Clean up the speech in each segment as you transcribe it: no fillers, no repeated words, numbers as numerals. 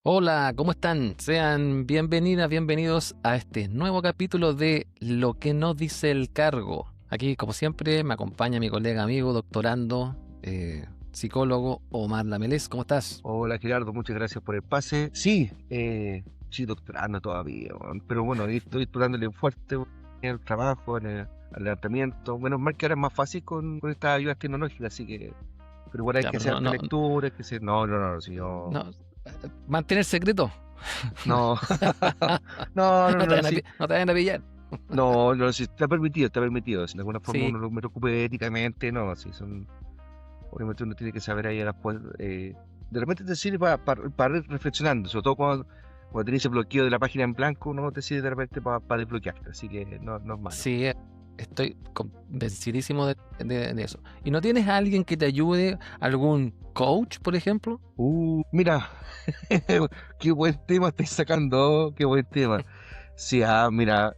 Hola, ¿cómo están? Sean bienvenidas, bienvenidos a este nuevo capítulo de Lo que no dice el cargo. Aquí, como siempre, me acompaña mi colega amigo, doctorando, psicólogo Omar Lamelés. ¿Cómo estás? Hola Gerardo, muchas gracias por el pase. Sí, sí, doctorando todavía, weón, pero bueno, ahí estoy dándole fuerte weón, en el trabajo, en el adelantamiento. Menos mal que ahora es más fácil con estas ayudas tecnológicas, así que, pero igual hay Ya, que pero hacer no, harta no, lectura, hay que hacer, no, si yo, no. Mantener secreto. no, no, sí, No te vayan a pillar. no, sí, está permitido, si de alguna forma Sí, uno lo me preocupe éticamente, no, sí, obviamente uno tiene que saber ahí a después, de repente te sirve para ir reflexionando, sobre todo cuando tenés ese bloqueo de la página en blanco, no te sirve de repente para desbloquearte, así que no es malo. sí, estoy convencidísimo de eso. ¿Y no tienes a alguien que te ayude, algún coach, por ejemplo? Mira, qué buen tema estáis sacando, qué buen tema. Sí, mira,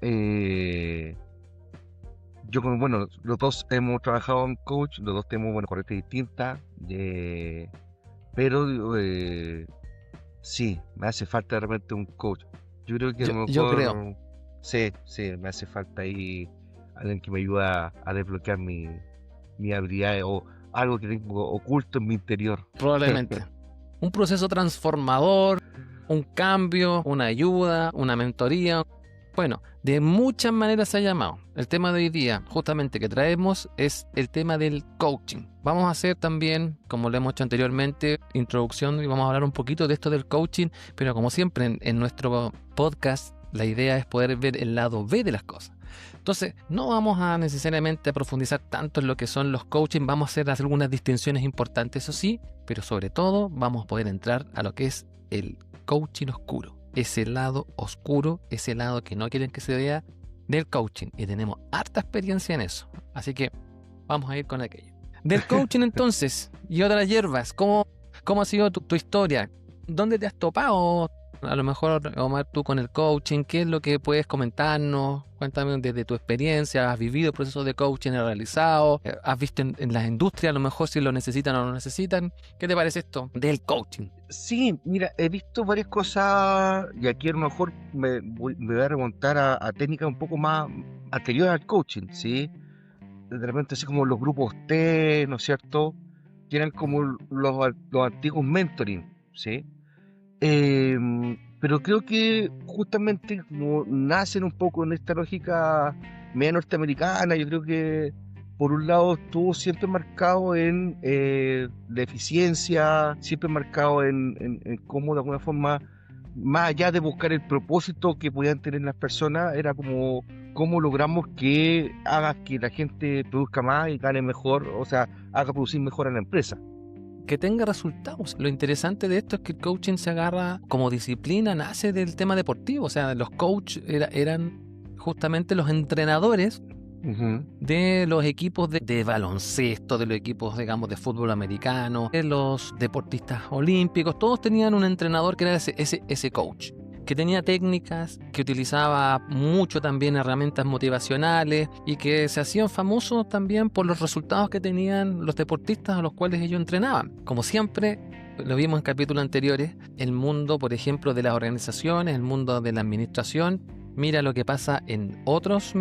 bueno, los dos hemos trabajado en coach, los dos tenemos, bueno, corrientes distintas, pero sí, me hace falta de repente un coach. Yo creo que a Yo, lo yo creo. mejor, sí, me hace falta ahí alguien que me ayude a desbloquear mi habilidad o algo que tengo oculto en mi interior. Probablemente. Un proceso transformador, un cambio, una ayuda, una mentoría. Bueno, de muchas maneras se ha llamado. El tema de hoy día, justamente que traemos, es el tema del coaching. Vamos a hacer también, como lo hemos hecho anteriormente, introducción y vamos a hablar un poquito de esto del coaching, pero como siempre en nuestro podcast, la idea es poder ver el lado B de las cosas. Entonces, no vamos a necesariamente profundizar tanto en lo que son los coaching, vamos a hacer algunas distinciones importantes, eso sí, pero sobre todo vamos a poder entrar a lo que es el coaching oscuro, ese lado oscuro, ese lado que no quieren que se vea del coaching, y tenemos harta experiencia en eso, así que vamos a ir con aquello. Del coaching entonces, y otras hierbas, ¿cómo ha sido tu historia? ¿Dónde te has topado? A lo mejor, Omar, tú con el coaching, ¿qué es lo que puedes comentarnos? Cuéntame desde tu experiencia, ¿has vivido procesos de coaching realizado? ¿Has visto en las industrias a lo mejor si lo necesitan o no lo necesitan? ¿Qué te parece esto del coaching? Sí, mira, he visto varias cosas y aquí a lo mejor me voy a remontar a técnicas un poco más anteriores al coaching, ¿sí? De repente así como los grupos T, ¿no es cierto? Que eran como los antiguos mentoring, ¿sí? Pero creo que justamente como nacen un poco en esta lógica media norteamericana, yo creo que por un lado estuvo siempre marcado en la eficiencia, siempre marcado en cómo de alguna forma, más allá de buscar el propósito que podían tener las personas, era como cómo logramos que haga que la gente produzca más y gane mejor, o sea, haga producir mejor a la empresa. Que tenga resultados. Lo interesante de esto es que el coaching se agarra como disciplina, nace del tema deportivo. O sea, los coaches eran justamente los entrenadores Ujú. de los equipos de baloncesto, de los equipos, digamos, de fútbol americano, de los deportistas olímpicos. Todos tenían un entrenador que era ese coach, que tenía técnicas, que utilizaba mucho también herramientas motivacionales y que se hacían famosos también por los resultados que tenían los deportistas a los cuales ellos entrenaban. Como siempre, lo vimos en capítulos anteriores, el mundo, por ejemplo, de las organizaciones, el mundo de la administración, mira lo que pasa en otras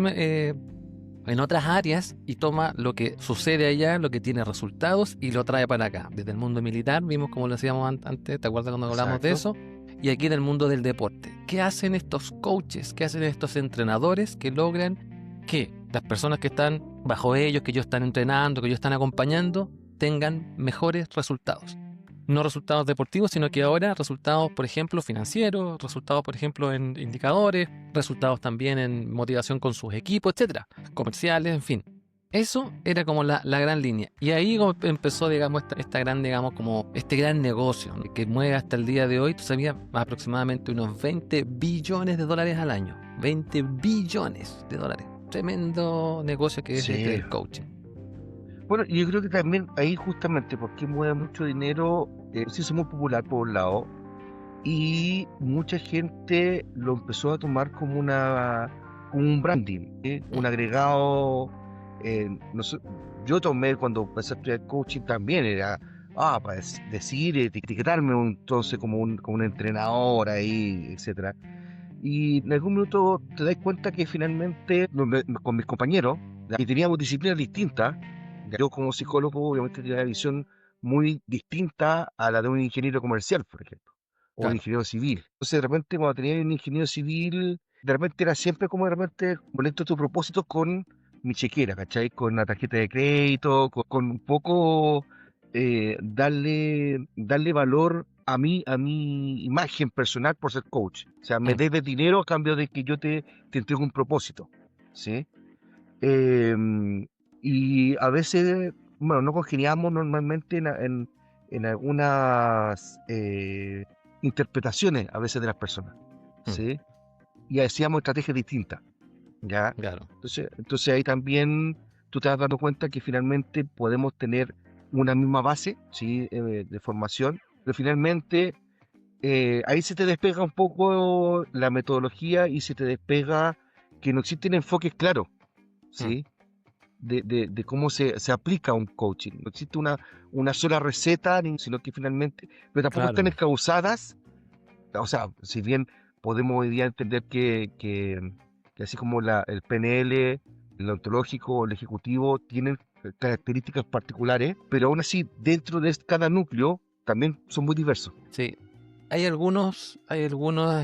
áreas y toma lo que sucede allá, lo que tiene resultados y lo trae para acá. Desde el mundo militar, vimos como lo hacíamos antes, ¿te acuerdas cuando hablamos de Exacto. eso? Y aquí en el mundo del deporte. ¿Qué hacen estos coaches? ¿Qué hacen estos entrenadores que logran que las personas que están bajo ellos, que ellos están entrenando, que ellos están acompañando, tengan mejores resultados? No resultados deportivos, sino que ahora resultados, por ejemplo, financieros, resultados, por ejemplo, en indicadores, resultados también en motivación con sus equipos, etcétera, comerciales, en fin. Eso era como la gran línea. Y ahí empezó, digamos, esta gran, digamos, como este gran negocio que mueve hasta el día de hoy, tú sabías, aproximadamente unos 20 billones de dólares al año. 20 billones de dólares. Tremendo negocio que es este Sí. del coaching. Bueno, yo creo que también ahí justamente porque mueve mucho dinero, se hizo muy popular por un lado y mucha gente lo empezó a tomar como un branding, ¿sí? Un agregado. No sé, yo tomé cuando empecé a estudiar coaching también, era para decir, etiquetarme entonces como un entrenador ahí, etcétera. Y en algún minuto te das cuenta que finalmente con mis compañeros, ¿ya? Y teníamos disciplinas distintas. ¿Ya? Yo como psicólogo obviamente tenía una visión muy distinta a la de un ingeniero comercial, por ejemplo, o un Claro, ingeniero civil. Entonces de repente cuando tenía un ingeniero civil, de repente era siempre como de repente conecto tu propósito con mi chequera, ¿cachai? Con la tarjeta de crédito, con un poco darle valor a mi imagen personal por ser coach. O sea, me mm, debes dinero a cambio de que yo te entrego un propósito, ¿sí? Em, y a veces, bueno, no congeniamos normalmente en algunas interpretaciones a veces de las personas, mm, ¿sí? Y hacíamos estrategias distintas, ¿ya? claro, Entonces ahí también tú te vas dando cuenta que finalmente podemos tener una misma base, ¿sí? De formación, pero finalmente ahí se te despega un poco la metodología y se te despega que no existen enfoques claros, mm, ¿sí? De cómo se aplica un coaching. No existe una sola receta, sino que finalmente, pero tampoco están claro. encausadas. O sea, si bien podemos hoy día entender que así como el PNL, el ontológico, el ejecutivo, tienen características particulares, pero aún así, dentro de cada núcleo, también son muy diversos. Sí, hay algunas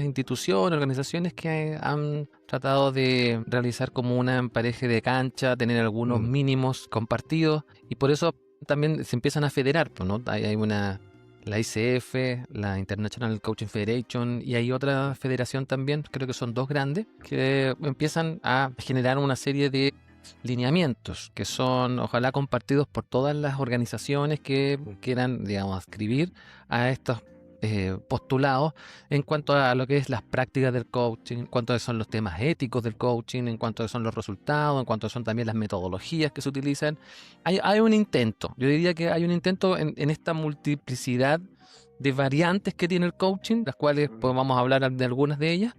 instituciones, organizaciones que han tratado de realizar como una empareje de cancha, tener algunos Mm, mínimos compartidos y por eso también se empiezan a federar, pues, ¿no? Hay una, la ICF, la International Coaching Federation y hay otra federación también, creo que son dos grandes, que empiezan a generar una serie de lineamientos que son ojalá compartidos por todas las organizaciones que mm, quieran, digamos, adscribir a estos postulados en cuanto a lo que es las prácticas del coaching, en cuanto a son los temas éticos del coaching, en cuanto a son los resultados, en cuanto a son también las metodologías que se utilizan. Hay un intento, yo diría que hay un intento en esta multiplicidad de variantes que tiene el coaching, las cuales pues, vamos a hablar de algunas de ellas,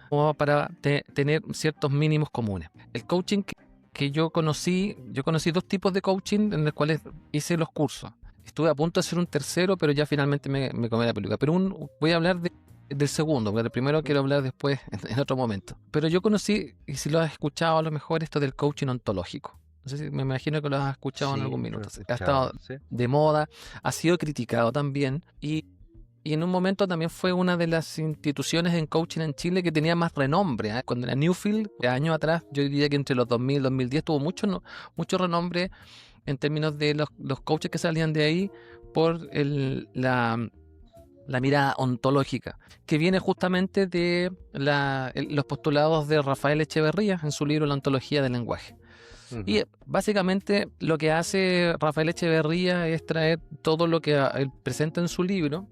como para tener ciertos mínimos comunes. El coaching que yo conocí dos tipos de coaching en los cuales hice los cursos. Estuve a punto de hacer un tercero, pero ya finalmente me comí la peluca. Pero voy a hablar del segundo, porque el primero quiero hablar después en otro momento. Pero yo conocí, y si lo has escuchado a lo mejor, esto del coaching ontológico. No sé si me imagino que lo has escuchado en sí, algún lo he minuto. Ha escuchado, estado ¿sí? de moda, ha sido criticado también y en un momento también fue una de las instituciones en coaching en Chile que tenía más renombre. ¿Eh? Cuando era Newfield, años atrás, yo diría que entre los 2000 y 2010 tuvo mucho, mucho renombre en términos de los coaches que salían de ahí por la mirada ontológica, que viene justamente de los postulados de Rafael Echeverría en su libro La ontología del lenguaje. Ujú, Y básicamente lo que hace Rafael Echeverría es traer todo lo que él presenta en su libro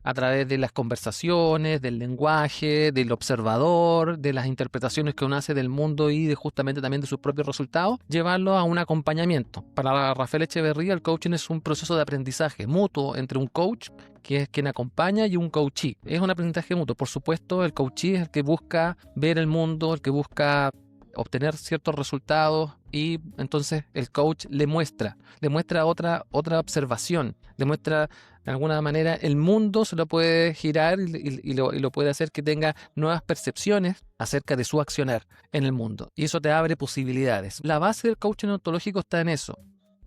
a través de las conversaciones, del lenguaje, del observador, de las interpretaciones que uno hace del mundo y de justamente también de sus propios resultados, llevarlo a un acompañamiento. Para Rafael Echeverría, el coaching es un proceso de aprendizaje mutuo entre un coach, que es quien acompaña, y un coachee. Es un aprendizaje mutuo. Por supuesto, el coachee es el que busca ver el mundo, el que busca obtener ciertos resultados y entonces el coach le muestra otra observación, le muestra de alguna manera el mundo se lo puede girar y lo puede hacer que tenga nuevas percepciones acerca de su accionar en el mundo y eso te abre posibilidades. La base del coaching ontológico está en eso.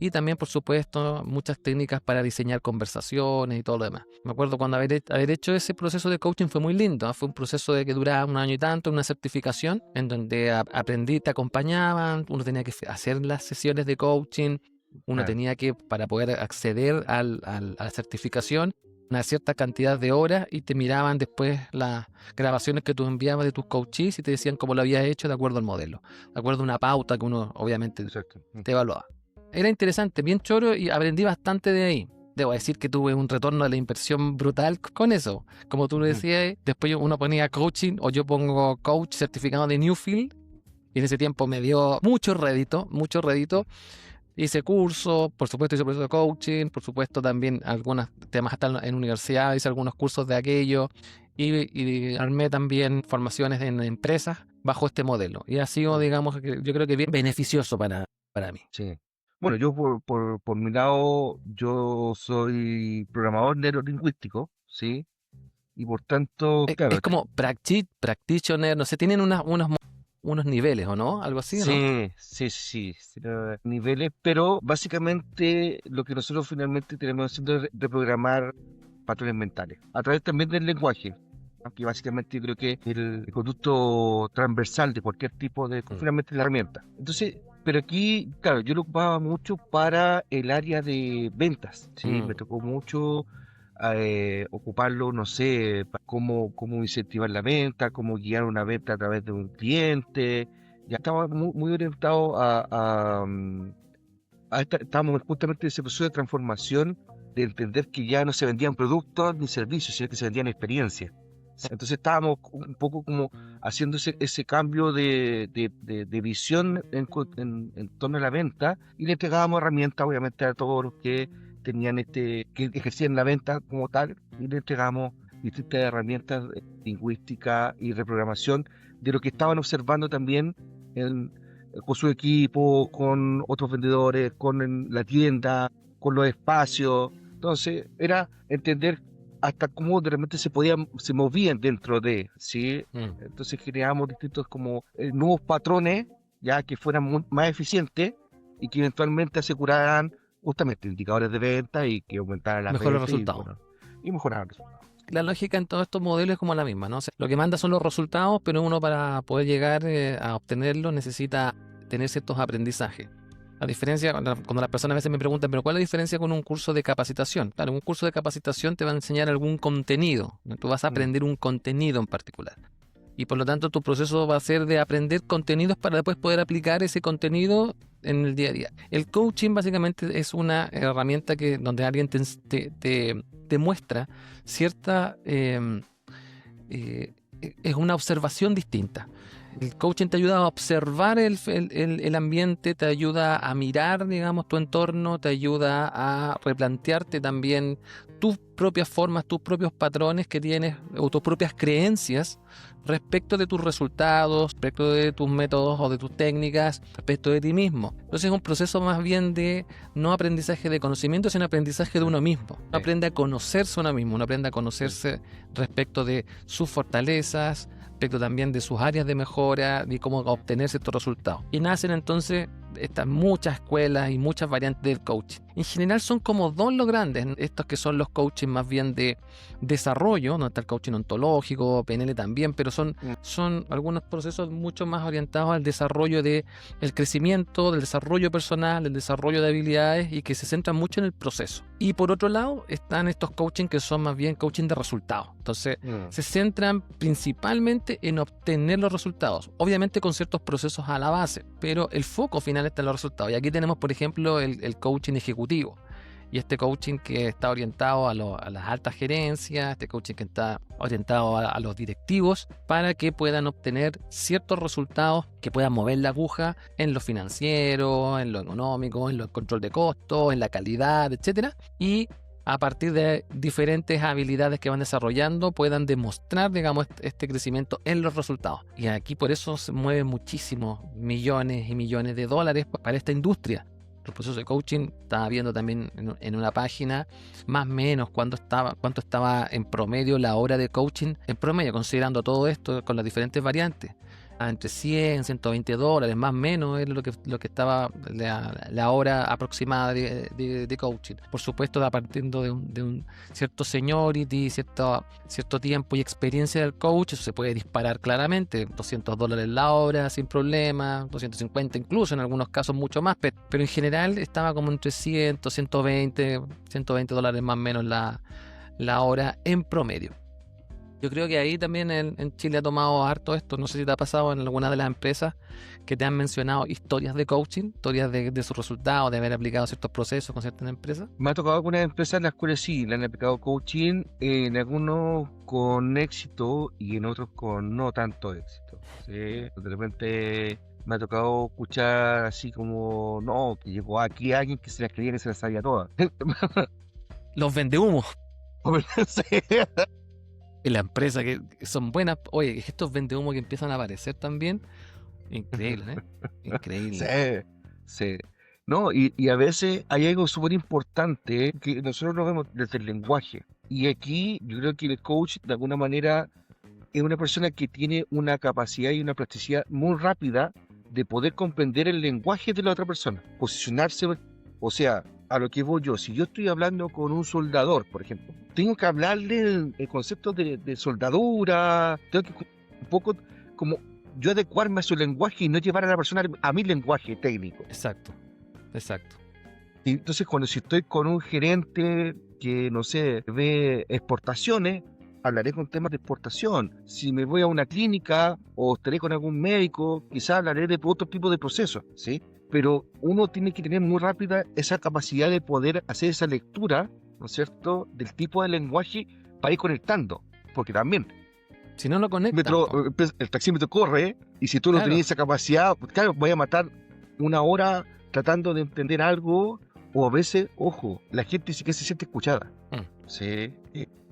Y también, por supuesto, muchas técnicas para diseñar conversaciones y todo lo demás. Me acuerdo cuando haber hecho ese proceso de coaching fue muy lindo. ¿Eh? Fue un proceso de que duraba un año y tanto, una certificación, en donde aprendí, te acompañaban, uno tenía que hacer las sesiones de coaching, uno claro. tenía que, para poder acceder a la certificación, una cierta cantidad de horas y te miraban después las grabaciones que tú enviabas de tus coaches y te decían cómo lo habías hecho de acuerdo al modelo, de acuerdo a una pauta que uno obviamente Exacto. te evaluaba. Era interesante, bien choro y aprendí bastante de ahí. Debo decir que tuve un retorno de la inversión brutal con eso. Como tú lo Ujú, decías, después uno ponía coaching o yo pongo coach certificado de Newfield y en ese tiempo me dio mucho rédito, mucho rédito. Hice cursos, por supuesto hice proceso de coaching, por supuesto también algunos temas hasta en universidad, hice algunos cursos de aquello y armé también formaciones en empresas bajo este modelo. Y ha sido, mm, digamos, yo creo que bien beneficioso para mí. sí. Bueno, yo por mi lado, yo soy programador neurolingüístico, ¿sí? Y por tanto, Es claro, como practitioner, no sé, tienen unos niveles, ¿o no? Algo así, ¿o no? sí, niveles, pero básicamente lo que nosotros finalmente tenemos haciendo es reprogramar patrones mentales, a través también del lenguaje, que básicamente yo creo que es el conducto transversal de cualquier tipo de, Mm, finalmente la herramienta. Entonces, pero aquí, claro, yo lo ocupaba mucho para el área de ventas, ¿sí? Me mm. tocó mucho ocuparlo, no sé, cómo incentivar la venta, cómo guiar una venta a través de un cliente. Ya estaba muy orientado estábamos justamente en ese proceso de transformación, de entender que ya no se vendían productos ni servicios, sino que se vendían experiencias. Entonces estábamos un poco como haciendo ese cambio de visión en torno a la venta, y le entregábamos herramientas obviamente a todos los que tenían que ejercían la venta como tal, y le entregamos distintas herramientas lingüísticas y reprogramación de lo que estaban observando también con su equipo, con otros vendedores, la tienda, con los espacios. Entonces, era entender hasta cómo de repente se movían dentro de, ¿sí? Mm. Entonces generamos distintos como nuevos patrones, ya que fueran más eficientes y que eventualmente aseguraran justamente indicadores de venta y que aumentaran las Mejores ventas y resultados. bueno, y mejoraran los resultados. La lógica en todos estos modelos es como la misma, ¿no? O sea, lo que manda son los resultados, pero uno para poder llegar a obtenerlos necesita tener ciertos aprendizajes. La diferencia, cuando las personas a veces me preguntan, ¿pero cuál es la diferencia con un curso de capacitación? Claro, un curso de capacitación te va a enseñar algún contenido, ¿no? Tú vas a Mm, aprender un contenido en particular. Y por lo tanto tu proceso va a ser de aprender contenidos para después poder aplicar ese contenido en el día a día. El coaching básicamente es una herramienta donde alguien te muestra cierta... es una observación distinta. El coaching te ayuda a observar el ambiente, te ayuda a mirar, digamos, tu entorno, te ayuda a replantearte también tus propias formas, tus propios patrones que tienes o tus propias creencias respecto de tus resultados, respecto de tus métodos o de tus técnicas, respecto de ti mismo. Entonces es un proceso más bien de no aprendizaje de conocimiento, sino aprendizaje de uno mismo. Uno sí, aprende a conocerse uno mismo, uno aprende a sí. conocerse respecto de sus fortalezas, respecto también de sus áreas de mejora y cómo obtener ciertos resultados. Y nacen entonces estas muchas escuelas y muchas variantes del coaching. En general son como dos los grandes, estos que son los coaching más bien de desarrollo, no está el coaching ontológico, PNL también, pero Mm, son algunos procesos mucho más orientados al desarrollo del crecimiento, del desarrollo personal, del desarrollo de habilidades y que se centran mucho en el proceso. Y por otro lado están estos coaching que son más bien coaching de resultados. Entonces mm, se centran principalmente en obtener los resultados, obviamente con ciertos procesos a la base, pero el foco final está en los resultados. Y aquí tenemos, por ejemplo, el coaching ejecutivo. Y este coaching que está orientado a las altas gerencias, este coaching que está orientado a los directivos para que puedan obtener ciertos resultados que puedan mover la aguja en lo financiero, en lo económico, en el control de costos, en la calidad, etcétera. Y a partir de diferentes habilidades que van desarrollando, puedan demostrar, digamos, este crecimiento en los resultados. Y aquí por eso se mueven muchísimos millones y millones de dólares para esta industria. El proceso de coaching, estaba viendo también en una página más o menos cuánto estaba en promedio la hora de coaching, en promedio, considerando todo esto con las diferentes variantes. Entre 100, 120 dólares, más o menos, era lo que estaba la hora aproximada de coaching. Por supuesto, partiendo de un cierto seniority, cierto tiempo y experiencia del coach, eso se puede disparar claramente. 200 dólares la hora, sin problema, 250 incluso, en algunos casos mucho más, pero en general estaba como entre 100, 120 dólares más o menos la hora en promedio. Yo creo que ahí también en Chile ha tomado harto esto. No sé si te ha pasado en alguna de las empresas que te han mencionado historias de coaching, historias de sus resultados, de haber aplicado ciertos procesos con ciertas empresas. Me ha tocado algunas empresas en las cuales sí, le han aplicado coaching, en algunos con éxito y en otros con no tanto éxito. ¿Sí? De repente me ha tocado escuchar así como, no, que llegó aquí alguien que se las creía que se las sabía todas. Los vendehumos Sí. en la empresa que son buenas. Oye, estos vendehumos que empiezan a aparecer también. Increíble, ¿eh? Sí, Increíble. sí. ¿no? Y a veces hay algo súper importante que nosotros lo vemos desde el lenguaje. Y aquí yo creo que el coach, de alguna manera, es una persona que tiene una capacidad y una plasticidad muy rápida de poder comprender el lenguaje de la otra persona, posicionarse, o sea, a lo que voy yo, si yo estoy hablando con un soldador, por ejemplo, tengo que hablarle el concepto de soldadura, tengo que un poco como yo adecuarme a su lenguaje y no llevar a la persona a mi lenguaje técnico. Exacto, exacto. Y entonces, si estoy con un gerente que, no sé, ve exportaciones, hablaré con temas de exportación. Si me voy a una clínica o estaré con algún médico, quizás hablaré de otro tipo de procesos, ¿sí? Pero uno tiene que tener muy rápida esa capacidad de poder hacer esa lectura, ¿no es cierto?, del tipo de lenguaje para ir conectando. Porque también Si no lo conectan, po. el taxímetro corre y si tú no Claro. tenías esa capacidad, pues, claro, voy a matar una hora tratando de entender algo, o a veces, ojo, la gente sí que se siente escuchada. Sí.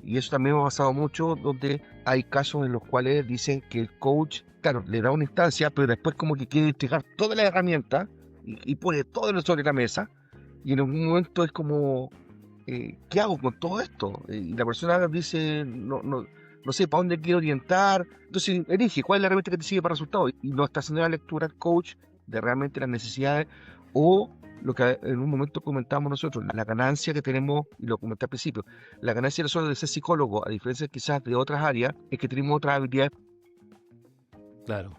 Y eso también me ha pasado mucho, donde hay casos en los cuales dicen que el coach, claro, le da una instancia, pero después como que quiere entregar toda la herramienta y pone todo sobre la mesa, y en un momento es como, ¿qué hago con todo esto? Y la persona dice, no sé para dónde quiero orientar. Entonces elige cuál es la herramienta que te sigue para resultados, y no está haciendo la lectura el coach de realmente las necesidades o lo que en un momento comentamos nosotros, la ganancia que tenemos, y lo comenté al principio, la ganancia nosotros de ser psicólogo, a diferencia quizás de otras áreas, es que tenemos otras habilidades. Claro.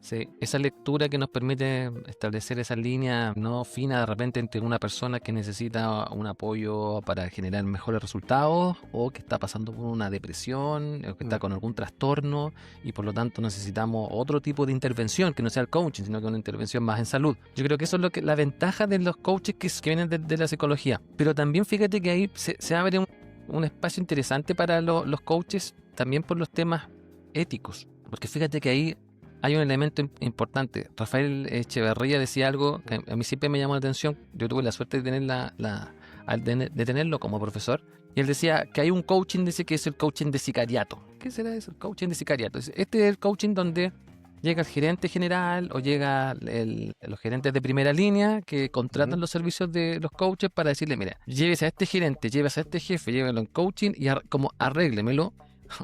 Sí, esa lectura que nos permite establecer esa línea no fina de repente entre una persona que necesita un apoyo para generar mejores resultados o que está pasando por una depresión o que está con algún trastorno y por lo tanto necesitamos otro tipo de intervención que no sea el coaching, sino que una intervención más en salud. Yo creo que eso es lo que la ventaja de los coaches que vienen de la psicología. Pero también fíjate que ahí se abre un espacio interesante para los coaches también por los temas éticos. Porque fíjate que ahí hay un elemento importante. Rafael Echeverría decía algo que a mí siempre me llamó la atención. Yo tuve la suerte de tener de tenerlo como profesor. Y él decía que hay un coaching, dice que es el coaching de sicariato. ¿Qué será eso? El coaching de sicariato. Este es el coaching donde llega el gerente general o llega los gerentes de primera línea que contratan los servicios de los coaches para decirle, mira, llévese a este gerente, llévese a este jefe, llévelo en coaching y como arréglemelo,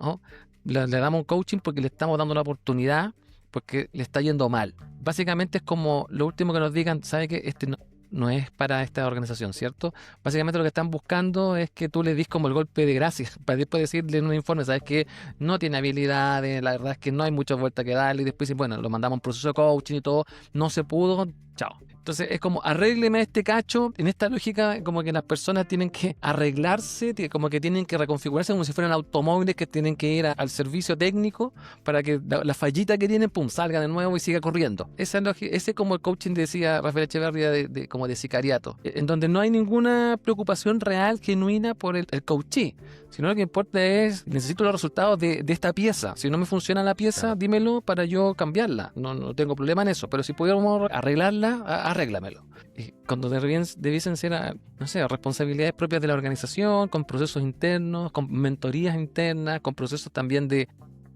¿no? Le damos un coaching porque le estamos dando una oportunidad porque le está yendo mal. Básicamente es como lo último que nos digan, ¿sabe qué? Este no es para esta organización, ¿cierto? Básicamente lo que están buscando es que tú le des como el golpe de gracia, para después decirle en un informe, ¿sabes qué? No tiene habilidades, la verdad es que no hay mucha vuelta que darle, y después bueno, lo mandamos a un proceso de coaching y todo, no se pudo, chao. Entonces es como arrégleme este cacho. En esta lógica como que las personas tienen que arreglarse, como que tienen que reconfigurarse como si fueran automóviles que tienen que ir al servicio técnico para que la fallita que tienen, pum, salga de nuevo y siga corriendo. Ese es como el coaching decía Rafael Echeverría como de sicariato, en donde no hay ninguna preocupación real, genuina por el coachee, sino lo que importa es, necesito los resultados de esta pieza. Si no me funciona la pieza, claro, dímelo para yo cambiarla. No tengo problema en eso, pero si pudiéramos arreglarla, arréglamelo. Y cuando debiesen ser, no sé, responsabilidades propias de la organización, con procesos internos, con mentorías internas, con procesos también de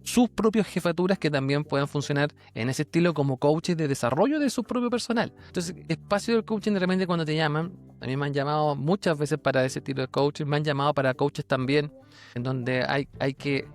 sus propias jefaturas que también puedan funcionar en ese estilo como coaches de desarrollo de su propio personal. Entonces, espacio del coaching de repente cuando te llaman, a mí me han llamado muchas veces para ese tipo de coaching, me han llamado para coaches también, en donde hay que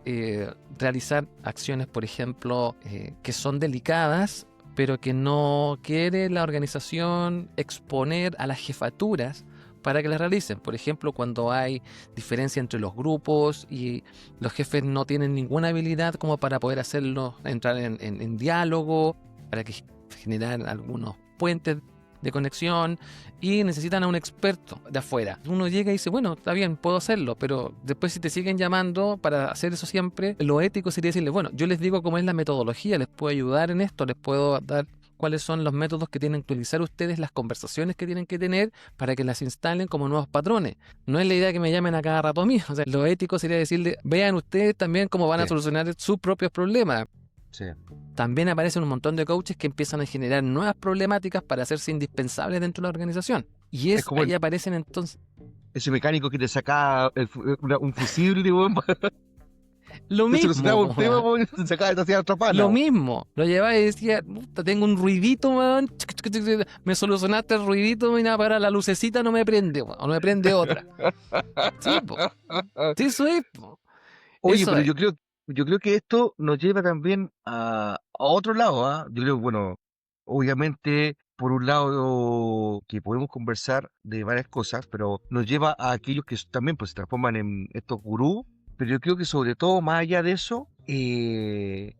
realizar acciones, por ejemplo, que son delicadas, pero que no quiere la organización exponer a las jefaturas para que las realicen. Por ejemplo, cuando hay diferencia entre los grupos y los jefes no tienen ninguna habilidad como para poder hacerlo, entrar en diálogo, para que generar algunos puentes de conexión y necesitan a un experto de afuera. Uno llega y dice, bueno, está bien, puedo hacerlo, pero después si te siguen llamando para hacer eso siempre, lo ético sería decirles, bueno, yo les digo cómo es la metodología, les puedo ayudar en esto, les puedo dar cuáles son los métodos que tienen que utilizar ustedes, las conversaciones que tienen que tener para que las instalen como nuevos patrones. No es la idea que me llamen a cada rato a mí. O sea, lo ético sería decirle, vean ustedes también cómo van a solucionar sus propios problemas. Sí. También aparecen un montón de coaches que empiezan a generar nuevas problemáticas para hacerse indispensables dentro de la organización. Y es como ahí aparecen entonces... Ese mecánico que te saca un fusible, weón. Lo Te solucionaba mismo, un tema, weón. weón, y te sacaba y te hacía otra pana, Lo weón. mismo. Lo llevaba y decía, "Puta, tengo un ruidito, weón. Me solucionaste el ruidito, mira, para la lucecita no me prende, weón. O no me prende otra. Sí, po. Sí, eso es, po. Oye, Eso pero es. yo creo que esto nos lleva también a otro lado, ¿ah? Yo creo, bueno, obviamente, por un lado, que podemos conversar de varias cosas, pero nos lleva a aquellos que también pues, se transforman en estos gurús, pero yo creo que sobre todo, más allá de eso, y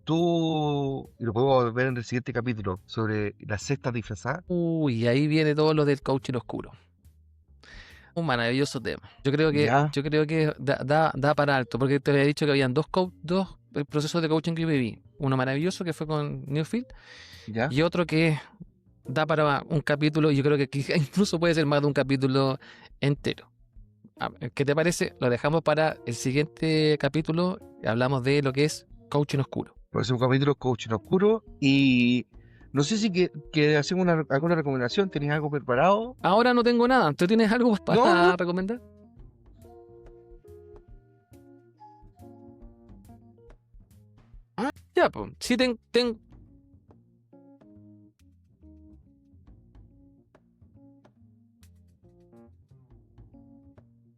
lo podemos ver en el siguiente capítulo, sobre las sectas disfrazadas. Uy, ahí viene todo lo del coaching oscuro. Un maravilloso tema. Ya, Yo creo que da para alto, porque te había dicho que habían dos procesos de coaching que viví. Uno maravilloso que fue con Newfield ya. y otro que da para un capítulo, y yo creo que incluso puede ser más de un capítulo entero. ¿Qué te parece? Lo dejamos para el siguiente capítulo. Hablamos de lo que es coaching oscuro. Próximo capítulo, Coaching Oscuro. Y no sé si que hacemos alguna recomendación, ¿tenéis algo preparado? Ahora no tengo nada. ¿Tú tienes algo No, no. para recomendar? Ya, pues. Sí,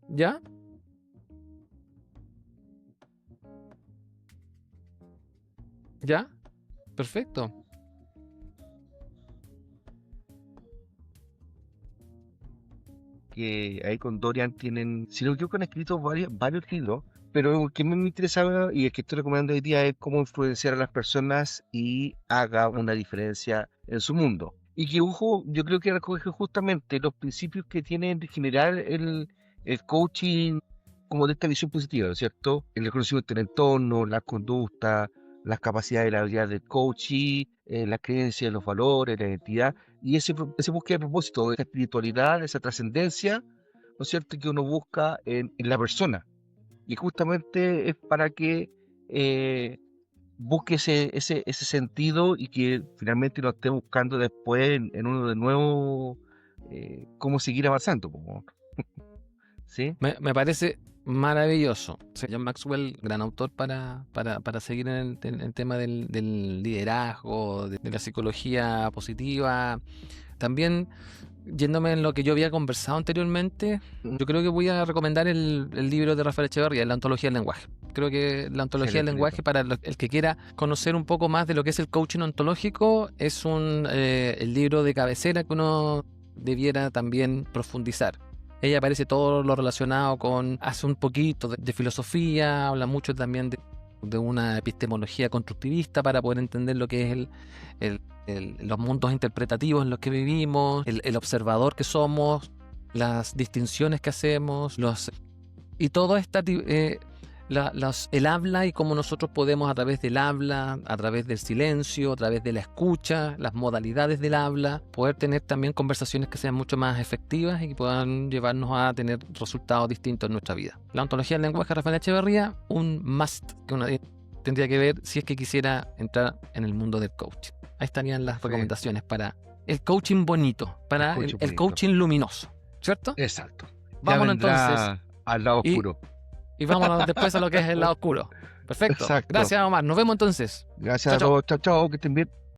¿ya? ¿Ya? Perfecto. Que ahí con Dorian tienen, si no me equivoco, han escrito varios libros, pero el que me interesaba y el que estoy recomendando hoy día es cómo influenciar a las personas y haga una diferencia en su mundo. Y que, ojo, yo creo que recoge justamente los principios que tiene en general el coaching como de esta visión positiva, ¿no es cierto? El reconocimiento del entorno, la conducta, las capacidades y la habilidad del coach y las creencias, los valores, la identidad y ese búsqueda de propósito, esa espiritualidad, esa trascendencia, ¿no es cierto?, que uno busca en la persona. Y justamente es para que eh, busque ese sentido y que finalmente lo esté buscando después en uno de nuevo, cómo seguir avanzando, ¿sí? Me parece maravilloso. Sí, John Maxwell, gran autor para seguir en el tema del liderazgo, de la psicología positiva. También, yéndome en lo que yo había conversado anteriormente, Mm, yo creo que voy a recomendar el libro de Rafael Echeverría, La ontología del lenguaje. Creo que la ontología del excelente libro. lenguaje, para el que quiera conocer un poco más de lo que es el coaching ontológico, es el libro de cabecera que uno debiera también profundizar. Ella aparece todo lo relacionado con, hace un poquito de filosofía, habla mucho también de una epistemología constructivista para poder entender lo que es los mundos interpretativos en los que vivimos, el observador que somos, las distinciones que hacemos, y todo el habla y cómo nosotros podemos a través del habla, a través del silencio, a través de la escucha, las modalidades del habla, poder tener también conversaciones que sean mucho más efectivas y que puedan llevarnos a tener resultados distintos en nuestra vida. La ontología del lenguaje de Rafael Echeverría, un must que uno tendría que ver si es que quisiera entrar en el mundo del coaching. Ahí estarían las Fue recomendaciones para el coaching bonito, el para coach el bonito. coaching luminoso, ¿cierto? Exacto. Ya Vámonos entonces vendrá al lado y, oscuro. y vámonos después a lo que es el lado oscuro. Perfecto. Exacto. Gracias, Omar. Nos vemos entonces. Gracias Chao, a chao. todos. Chao, chao. Que estén bien.